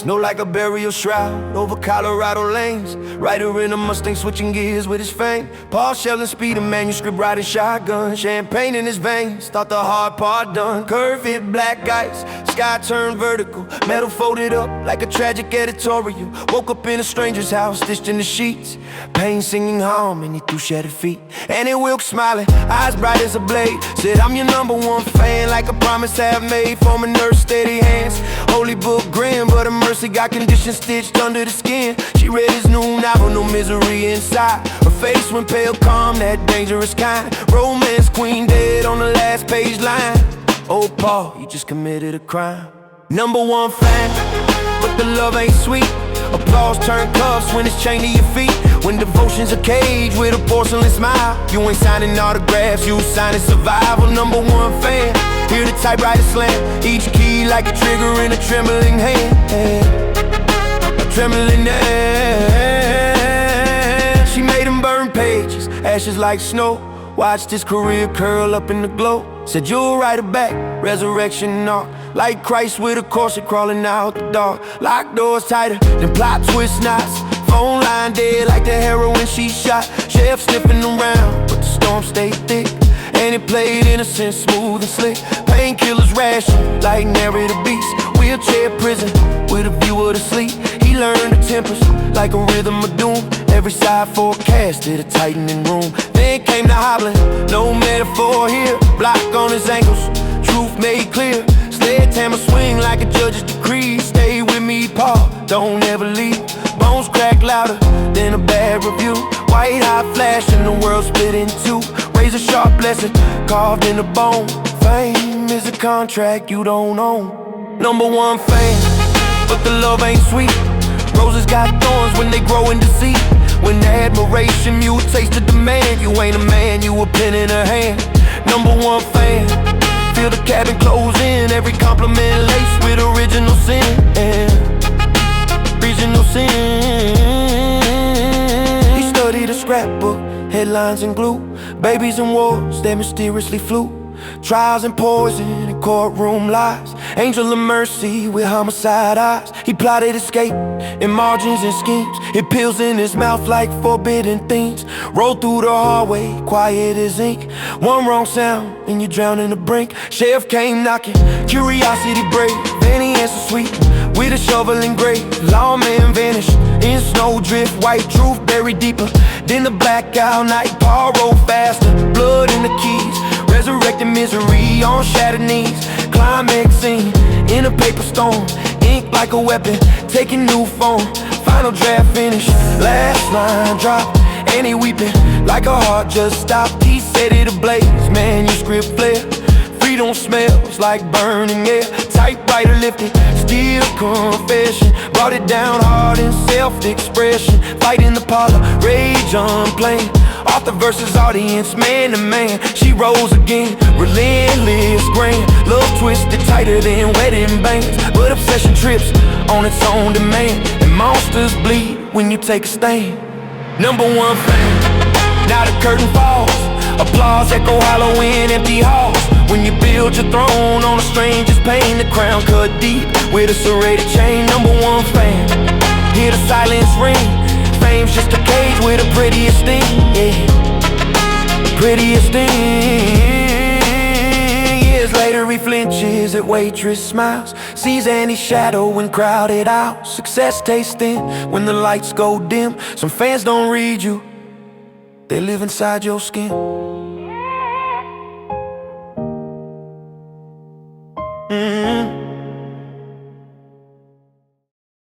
Snow like a burial shroud over Colorado lanes. Rider in a Mustang switching gears with his fame. Paul Sheldon speeding, manuscript riding shotgun. Champagne in his veins, thought the hard part done. Curve hit black ice, sky turned vertical. Metal folded up like a tragic editorial. Woke up in a stranger's house, stitched in the sheets. Pain singing harmony through shattered feet. Annie Wilkes smiling, eyes bright as a blade. Said I'm your #1 fan, like a promise have made. Former nurse, steady hands. Holy book grin, but a mercy got conditions stitched under the skin. She read his new novel, no misery inside. Her face went pale, calm, that dangerous kind. Romance queen dead on the last page line. Oh Paul, you just committed a crime. #1 fan, but the love ain't sweet. Applause turn cuffs when it's chained to your feet. When devotion's a cage with a porcelain smile. You ain't signing autographs, you signing survival. #1 fan, hear the typewriter slam. Each key like a trigger in a trembling hand. A trembling hand. She made him burn pages, ashes like snow. Watched his career curl up in the glow. Said you'll write it back, resurrection arc. Like Christ with a corset crawling out the dark. Locked doors tighter, then plot twist knots. Phone line dead like the heroin she shot. Chef sniffing around, but the storm stayed thick. And it played innocent, smooth and slick. Painkillers ration, like Nary the beast. Wheelchair prison, with a view of the sleep. He learned the tempers, like a rhythm of doom. Every side forecasted a tightening room. Then came the hobbling, no metaphor here. Block on his ankles, truth made clear. Sledgehammer swing like a judge's decree. Stay with me, Paul, don't ever leave. Bones crack louder than a bad review. White hot flash and the world split in two. Razor sharp lesson carved in the bone. Fame is a contract you don't own. #1 fan, but the love ain't sweet. Roses got thorns when they grow in deceit. When admiration mutates to demand. You ain't a man, you a pen in a hand. #1 fan, feel the cabin close in. Every compliment laced with original sin. Original sin. He studied a scrapbook, headlines and glue. Babies and wars that mysteriously flew. Trials and poison and courtroom lies. Angel of mercy with homicide eyes. He plotted escape in margins and schemes. It pills in his mouth like forbidden things. Roll through the hallway, quiet as ink. One wrong sound and you drown in the brink. Sheriff came knocking, curiosity brave. Then he answered sweet with a shovel and grave. Lawman vanished in snowdrift. White truth buried deeper than the blackout night. Paul rode faster, blood in the keys. Resurrected misery on shattered knees. Climax scene in a paper storm. Ink like a weapon, taking new form. Final draft finish, last line dropped. And he weeping like a heart just stopped. He set it ablaze, manuscript flare. Freedom smells like burning air. Typewriter lifted, still confession. Brought it down hard in self-expression. Fight in the parlor, rage unplanned. Author versus audience, man to man. She rose again, relentless grand. Love twisted tighter than wedding bands. But obsession trips on its own demand. And monsters bleed when you take a stand. #1 fan, now the curtain falls. Applause echo hollow in empty halls. When you build your throne on a stranger's pain. The crown cut deep with a serrated chain. #1 fan, hear the silence ring. Fame's just a cage with the prettiest thing, yeah. Prettiest thing. Years later he flinches at waitress smiles. Sees Annie's shadow in crowded aisles. Success tastes thin when the lights go dim. Some fans don't read you, they live inside your skin.